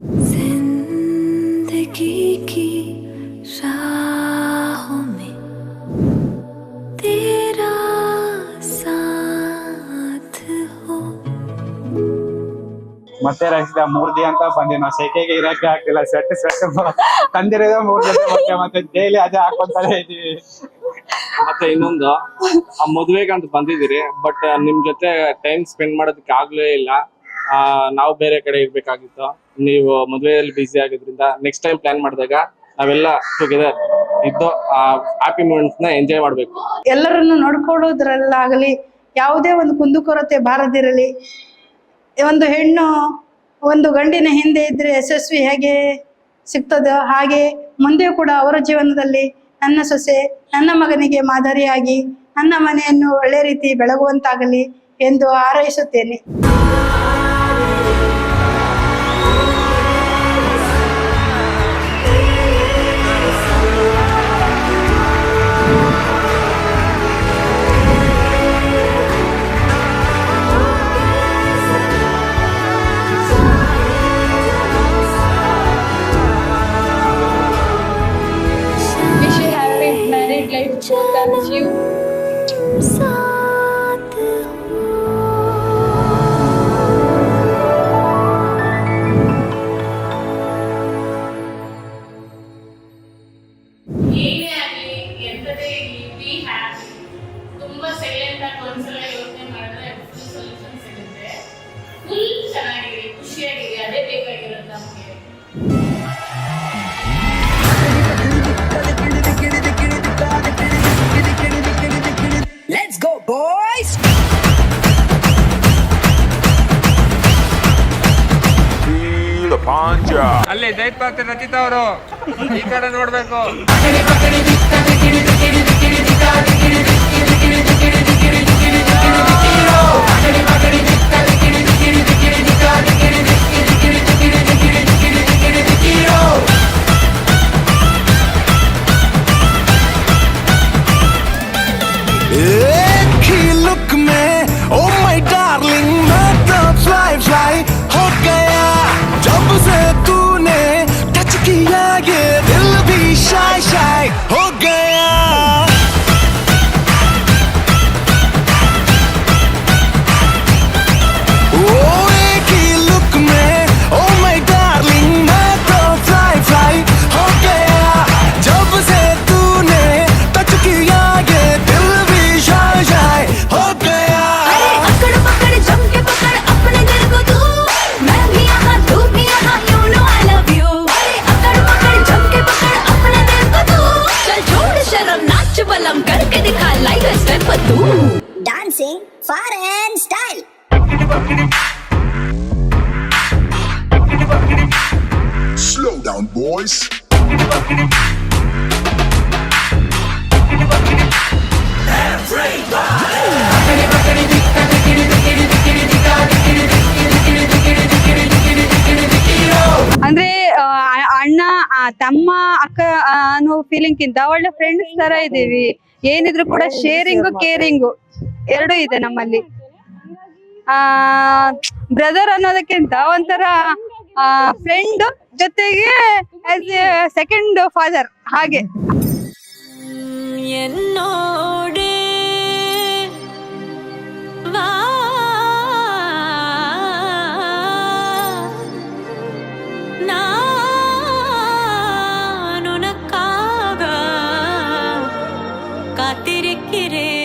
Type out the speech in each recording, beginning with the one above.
जिंदगी की राहों में तेरा साथ हो. ಮತ್ತೆ ರಚಿತ 3 ದಿನ ಅಂತ ಬಂದಿ ನಾವು ಸೆಕೆಗೆ ಇರಕ್ಕೆ ಆಗ್ತಿಲ್ಲ. ಸೆಟ್ ತಂದಿರೋದು 3 ದಿನ ಮತ್ತೆ ಡೈಲಿ ಅದೇ ಹಾಕೊಂತಾನೆ ಇದೀವಿ. ಮತ್ತೆ ಇನ್ನೊಂದು ಮದುವೆಗೆ ಅಂತ ಬಂದಿದ್ದೀರಿ, ಬಟ್ ನಿಮ್ ಜೊತೆ ಟೈಮ್ ಸ್ಪೆಂಡ್ ಮಾಡೋದಕ್ಕೆ ಆಗ್ಲೇ ಇಲ್ಲ. ನಾವು ಬೇರೆ ಕಡೆ ಇರ್ಬೇಕಾಗಿತ್ತು, ನೀವು ಮದುವೆಯಲ್ಲಿ ಬಿಸಿ ಆಗಿದ್ರಿಂದ ನೆಕ್ಸ್ಟ್ ಟೈಮ್ ಪ್ಲಾನ್ ಮಾಡಿದಾಗ ನಾವೆಲ್ಲ ಟುಗೆದರ್ ಇದ್ದು ಹ್ಯಾಪಿ ಮೂಮೆಂಟ್ಸ್ ನ ಎಂಜಾಯ್ ಮಾಡ್ಬೇಕು. ಎಲ್ಲರನ್ನು ನೋಡ್ಕೊಳ್ಳೋದ್ರಲ್ಲಾಗಲಿ ಯಾವುದೇ ಒಂದು ಕುಂದುಕೊರತೆ ಬಾರದಿರಲಿ. ಒಂದು ಹೆಣ್ಣು ಒಂದು ಗಂಡಿನ ಹಿಂದೆ ಇದ್ರೆ ಯಶಸ್ವಿ ಹೇಗೆ ಸಿಗ್ತದೋ ಹಾಗೆ ಮುಂದೆ ಕೂಡ ಅವರ ಜೀವನದಲ್ಲಿ ನನ್ನ ಸೊಸೆ ನನ್ನ ಮಗನಿಗೆ ಮಾದರಿಯಾಗಿ ನನ್ನ ಮನೆಯನ್ನು ಒಳ್ಳೆ ರೀತಿ ಬೆಳಗುವಂತಾಗಲಿ ಎಂದು ಹಾರೈಸುತ್ತೇನೆ. साथ हो. ಏನೇ ಆಗಲಿ ಎಂತದೇ ಬಿ ಹ್ಯಾಪಿ. ತುಂಬಾ ಸೈಲೆಂಟ್ ಆಗಿ ಒಂದ್ಸಲ ಯೋಚನೆ ಮಾಡಿದ್ರೆ ಫುಲ್ ಸೊಲ್ಯೂಷನ್ ಸಿಗುತ್ತೆ. ಫುಲ್ ಚೆನ್ನಾಗಿರಿ, ಖುಷಿಯಾಗಿರಿ, ಅದೇ ಬೇಕಾಗಿರೋದು ನಮಗೆ. Let's go, boys! ಅಲ್ಲಿ ದೈತ್ ಮತ್ತೆ ರಚಿತಾ ಅವರು ಈ ಕಡೆ ನೋಡ್ಬೇಕು. हो गया जब से तूने टच किया ये दिल भी शाय शाय हो गया. ओ एक ही लुक में ओ माय डार्लिंग मैं तो फ्लाई फ्लाई हो गया जब से तूने टच किया ये दिल भी शाय शाय हो गया. अकड़ पकड़ जम के पकड़ अपने दिल को तू, मैं भी यहाँ तू भी यहाँ, you know I love you. अकड़ पकड़ जम के पकड़ अपने दिल को तू, चल छोड़ शर्म नाच बलम करके दिखा लाइव स्टेप तू. Dancing foreign style. Slow down, boys. ಅಂದ್ರೆ ಅಣ್ಣ ತಮ್ಮ ಅಕ್ಕ ಅನ್ನೋ ಫೀಲಿಂಗ್ ಕಿಂತ ಒಳ್ಳೆ ಫ್ರೆಂಡ್ಸ್ ತರ ಇದೀವಿ. ಏನಿದ್ರು ಕೂಡ ಶೇರಿಂಗು ಕೇರಿಂಗು ಎರಡೂ ಇದೆ ನಮ್ಮಲ್ಲಿ. ಬ್ರದರ್ ಅನ್ನೋದಕ್ಕಿಂತ ಒಂಥರ ಫ್ರೆಂಡ್ ಜೊತೆಗೆ ಆಸ್ ಎ ಸೆಕೆಂಡ್ ಫಾದರ್ ಹಾಗೆ. என்னோடு வா நான் உனக்காக காத்திருக்கிறேன்.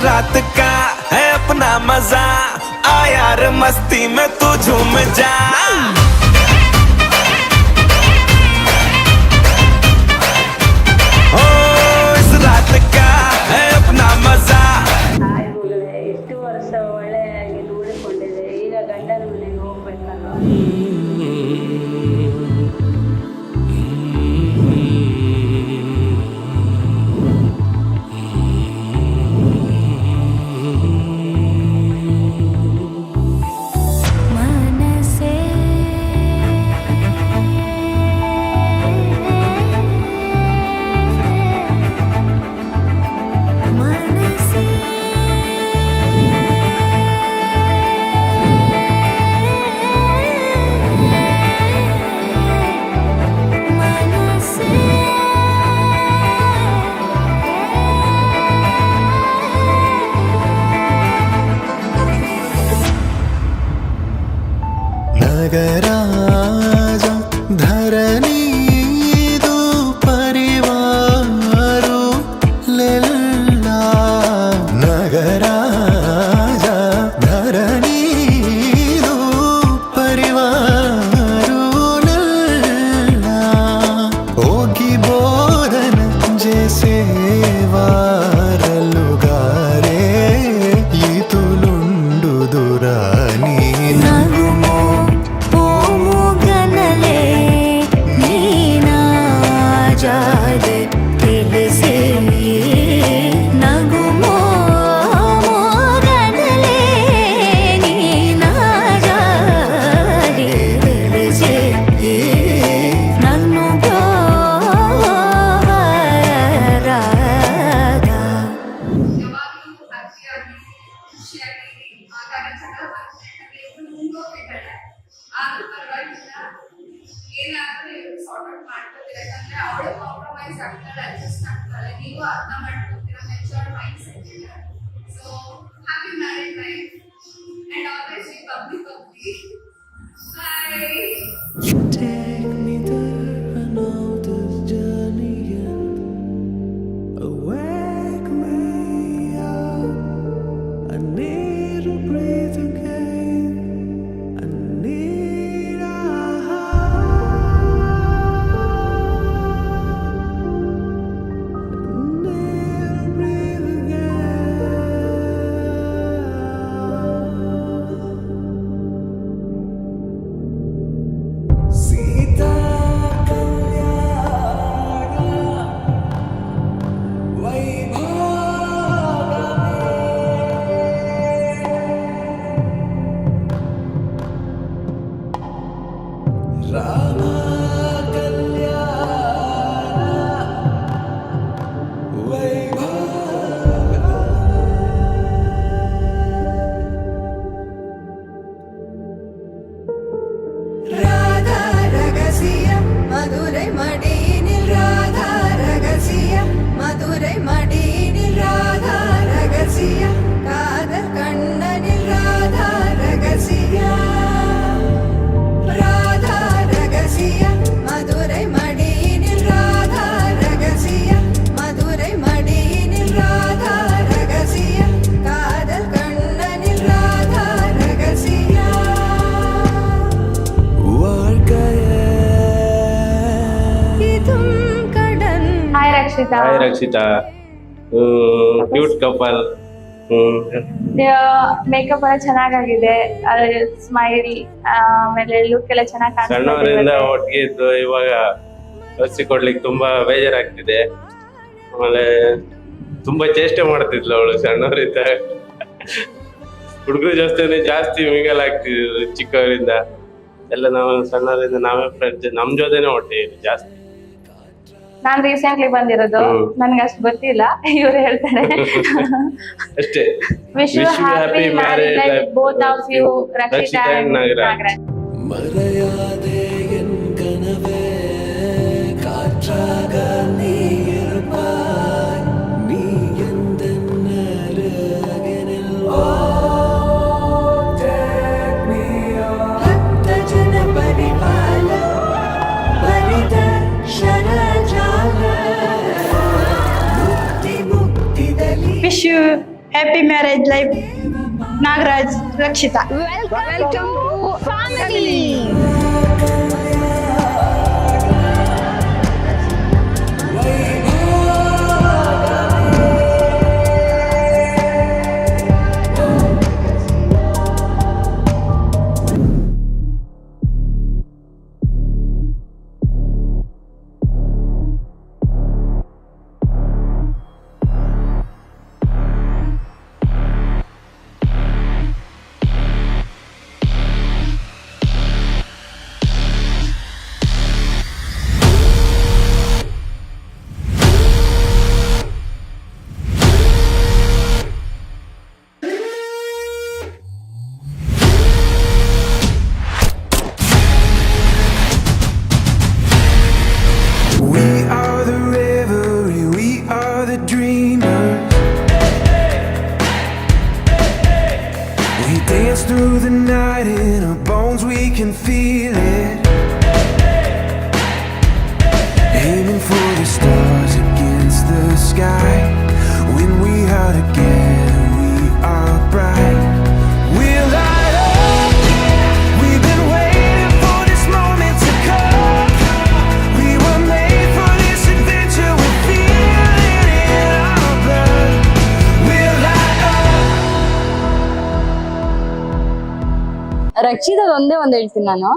रात का है अपना मजा, आ यार मस्ती में तू झूम जा. ओ इस रात का है अपना मजा. ಎಷ್ಟು ವರ್ಷ ಒಳ್ಳೆಯಾಗಿ ನೋಡಿಕೊಂಡಿದೆ, ಈಗ ಗಂಡನ ಮನೆಗೆ ಹೋಗ್ಬೇಕಲ್ಲ. ನಗರಾಜ ಧರಣಿದು ಪರಿವಾರು ಲೆಲ್ಲ ನಗರಾಜ ಧರಣಿದು ಪರಿವಾರು ಲೆಲ್ಲ ಹೋಗಿ ಬೋರನ ಜೇಸೇವಾರಲುಗಾರೆ ಈತುಲುಂಡು ದುರಾನಿ ನಗುಮೋ ಪೋಮುಗನಲೆ ನೀನಾಜಾದೆ ತಿಳಿಸಿ ನಗುಮೋ ಮೋಗನಲೆ ನೀನಾಜಾದೆ ತಿಳಿಸಿ ನನ್ನು ಗೋರಾದ ಯಾವಾಗಲೂ ಹ್ಯಾಪಿಯಾಗಿ ಖುಷಿಯಾಗಿ ಆಗಾಗ ಜಗಳ ಬರ್ತಿರ್ತಾರೆ, ಮುಂದೋಗ್ಬೇಕಾದ್ರೆ ಆದ್ರೂ ಪರವಾಗಿಲ್ಲ, ಏನಾದ್ರೂ ಸಾರ್ಟ್ ಔಟ್ ಮಾಡ್ಕೋತೀರ. ಯಾಕಂದ್ರೆ ಅವಳು ಕಾಂಪ್ರಮೈಸ್ ಆಗ್ತಾಳೆ, ಅಡ್ಜಸ್ಟ್ ಆಗ್ತಾಳೆ, ನೀವು ಅರ್ಥ ಮಾಡ್ಕೊತೀರ, ಮೆಚೂರ್ಡ್ ಮೈಂಡ್ ಸೆಟ್ ಇದೆ. So happy married life and always B public. Bye. Take me there, I know this journey ends. Wake me up, I need to breathe again. I need a need to breathe again. Sita Kalyana Vaibhavame Rama Kalyana Vaibhavame Radha ரகசியம் மதுரை மடியினில் ராதா ரகசியம் மதுரை மடியினில் ராதா ரகசியம் காதல் கண்ணனில் ராதா ரகசியம் ராதா ரகசியம் மதுரை மடியினில் ராதா ரகசியம் மதுரை மடியினில் ராதா ரகசியம் காதல் கண்ணனில் ராதா ரகசியம் இதும் கடன் hi Rakshita. Hi Rakshita, cute couple. Makeup ಎಲ್ಲ ಚೆನ್ನಾಗಾಗಿದೆ, ಸ್ಮೈಲ್ ಆಮೇಲೆ ಲುಕ್ ಎಲ್ಲ ಚೆನ್ನಾಗಿ ಸಣ್ಣವರಿಂದ ಒಟ್ಟಿಗೆ ಇದ್ದು ಇವಾಗ ಲಸಿ ಕೊಡ್ಲಿಕ್ಕೆ ತುಂಬಾ ಬೇಜಾರಾಗ್ತಿದೆ. ಆಮೇಲೆ ತುಂಬಾ ಚೇಷ್ಟೆ ಮಾಡ್ತಿದ್ಲು ಅವಳು ಸಣ್ಣವರಿಂದ. ಹುಡುಗರು ಜಾಸ್ತಿ ಮಿಂಗಲ್ ಆಗ್ತಿದ್ರು ಚಿಕ್ಕವರಿಂದ ಎಲ್ಲ. ನಾವು ಸಣ್ಣವರಿಂದ ನಾವೇ ಫ್ರೆಂಡ್ಸ್, ನಮ್ ಜೊತೆನೆ ಒಟ್ಟಿಗೆ ಜಾಸ್ತಿ. ನಾನ್ ರೀಸೆಂಟ್ಲಿ ಬಂದಿರೋದು, ನನ್ಗೆ ಅಷ್ಟು ಗೊತ್ತಿಲ್ಲ, ಇವ್ರು ಹೇಳ್ತಾರೆ. ಅಷ್ಟೇ. Wish you happy marriage life both of you, Rakshita and Nagaraj. மறையாதே என் கனவே காற்றாக நீ இருப்பாய், நீ எந்த அருகினில் take me on. ಭಕ್ತ ಜನ ಪರಿಪಾಲ ಪರಿದ ಶರಜಾಲ ಮುಕ್ತಿ ಮುಕ್ತಿದಲ್ಲಿ wish you happy marriage life Nagaraj, Rakshita. Welcome to family. dance through the night in our bones, we can feel it. Aiming for the stars against the sky. When we are together, we are bright. We'll light up. We've been waiting for this moment to come. We were made for this adventure. We feel it in our blood. We'll light up. ರಕ್ಷಿತದ ಒಂದೇ ಹೇಳ್ತೀನಿ ನಾನು.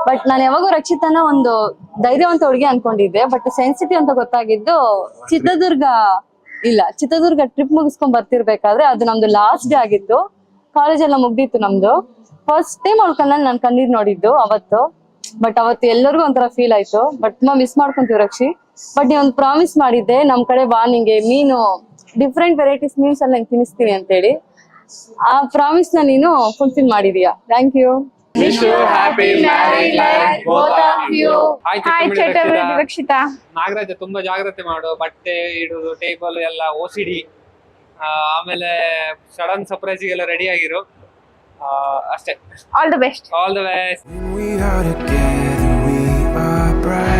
But ನಾನು ಯಾವಾಗೂ ರಕ್ಷಿತನ ಒಂದು ಧೈರ್ಯವಂತ ಹುಡುಗಿ ಅನ್ಕೊಂಡಿದ್ದೆ. But sensitive ಅಂತ ಗೊತ್ತಾಗಿದ್ದು ಚಿತ್ರದುರ್ಗ ಟ್ರಿಪ್ ಮುಗಿಸ್ಕೊಂಡ್ ಬರ್ತಿರ್ಬೇಕಾದ್ರೆ, ಅದು ನಮ್ದು ಲಾಸ್ಟ್ ಡೇ ಆಗಿತ್ತು. ಕಾಲೇಜ್ ಎಲ್ಲ ಮುಗ್ದಿತ್ತು ನಮ್ದು. ಫಸ್ಟ್ ಟೈಮ್ ಅವಳ ಕಣ್ಣಲ್ಲಿ ನಾನು ಕಣ್ಣೀರ್ ನೋಡಿದ್ದು ಅವತ್ತು. ಬಟ್ ಅವತ್ತು ಎಲ್ಲರಿಗೂ ಒಂಥರ ಫೀಲ್ ಆಯ್ತು. ಬಟ್ ತುಂಬಾ ಮಿಸ್ ಮಾಡ್ಕೊಂತೀವಿ ರಕ್ಷಿ. ಬಟ್ ನೀ ಒಂದು ಪ್ರಾಮಿಸ್ ಮಾಡಿದ್ದೆ, ನಮ್ ಕಡೆ ಬಾ, ನಿಂಗೆ ಮೀನು ಡಿಫ್ರೆಂಟ್ ವೆರೈಟೀಸ್ ಮೀನ್ಸ್ ಎಲ್ಲ ನಂಗೆ ತಿನ್ನಿಸ್ತೀನಿ ಅಂತೇಳಿ. ಆ ಪ್ರಾಮಿಸ್ ನ ನೀನು ಫುಲ್ಫಿಲ್ ಮಾಡಿದೀಯಾ. Thank you. Wish you happy married life, both of you. Hi Chatterjee Rakshita. Nagaraja ತುಂಬಾ ಜಾಗ್ರತೆ ಮಾಡು, ಬಟ್ಟೆ ಇಡುದು, ಟೇಬಲ್ ಎಲ್ಲ OCD. ಆಮೇಲೆ ಸಡನ್ ಸರ್ಪ್ರೈಸಿಗೆಲ್ಲ ರೆಡಿ ಆಗಿರು. ಅಷ್ಟೇ. All the best. All the best. When we are together, we are bright.